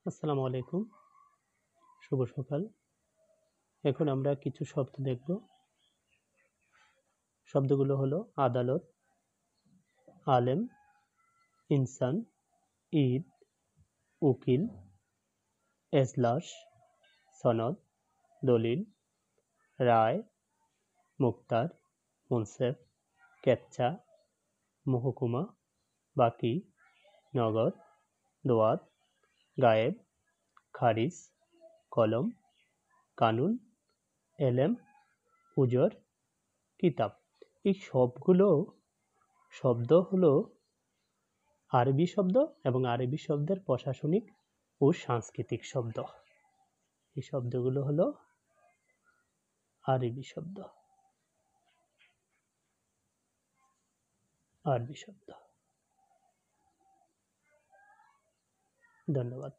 আসসালামু আলাইকুম, শুভ সকাল। এখন আমরা কিছু শব্দ দেখব। শব্দগুলো হলো আদালত, আলেম, ইনসান, ঈদ, উকিল, এজলাস, সনদ, দলিল, রায়, মুক্তার, মুনসেফ, কেচ্চা, মহকুমা, বাকি, নগদ, দোয়াত, গায়েব, খারিজ, কলম, কানুন, এলেম, উজর, কিতাব। এই সবগুলো শব্দ হলো আরবি শব্দ এবং আরবি শব্দের প্রশাসনিক ও সাংস্কৃতিক শব্দ। এই শব্দগুলো হলো আরবি শব্দ। ধন্যবাদ।